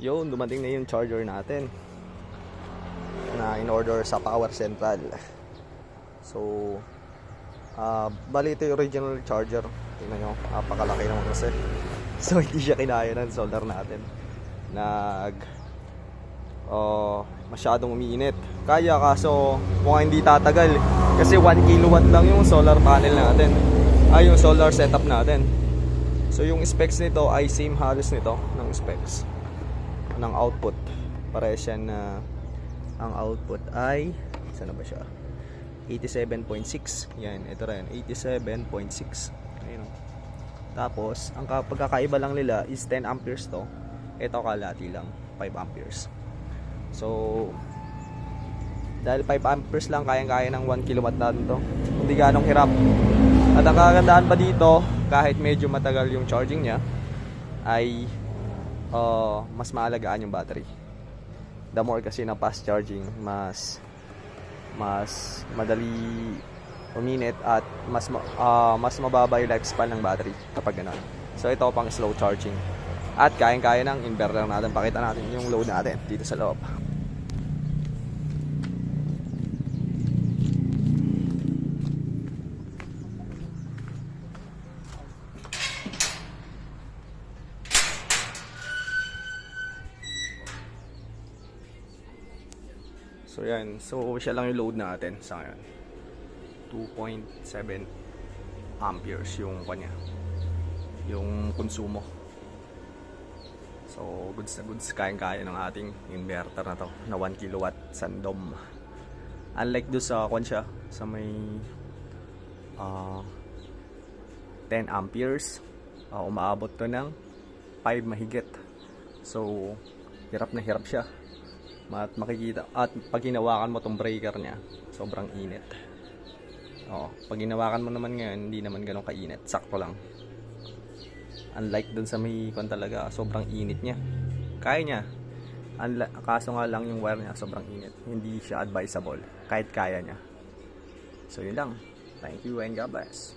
Yun, dumating na yung charger natin na in-order sa Power Central. So, bali ito yung original charger. Tingnan nyo, napakalaki naman kasi. So, hindi siya kinaya ng solder natin. Masyadong umiinit. Kaya kaso mukhang hindi tatagal. Kasi 1 kilowatt lang yung solar panel natin. Yung solar setup natin. So, yung specs nito ay same halos nito ng specs ng output. Parehas yan na ang output ay saan na ba siya? 87.6. Yan, ito rin 87.6. Ayun. Tapos ang pagkakaiba lang nila is 10 amperes to. Ito kalahati lang 5 amperes. So dahil 5 amperes lang kayang-kaya ng 1 kilowatt natin to. Hindi ganong hirap. At ang kagandahan pa dito, kahit medyo matagal yung charging niya, ay mas maalagaan yung battery. The more kasi na fast charging, mas madali uminit at mas mababa yung lifespan ng battery kapag gano'n. So ito pang slow charging. At kayang-kaya ng inverter natin. Pakita natin yung load natin dito sa loob. So yan, so siya lang yung load natin sa ngayon. 2.7 amperes yung kanya, yung konsumo. So goods na goods, kayang-kaya ng ating inverter na to na 1 kilowatt Sandom. Unlike do sa siya sa may 10 amperes, umaabot to ng 5 mahigit. So hirap na hirap siya. At makikita, at pag hinawakan mo tong breaker niya, sobrang init. Pag hinawakan mo naman ngayon, hindi naman ganun kainit, sakto lang. Unlike dun sa may talaga, sobrang init niya. Kaya niya. Kaso nga lang yung wire niya sobrang init. Hindi siya advisable kahit kaya niya. So yun lang. Thank you and God bless.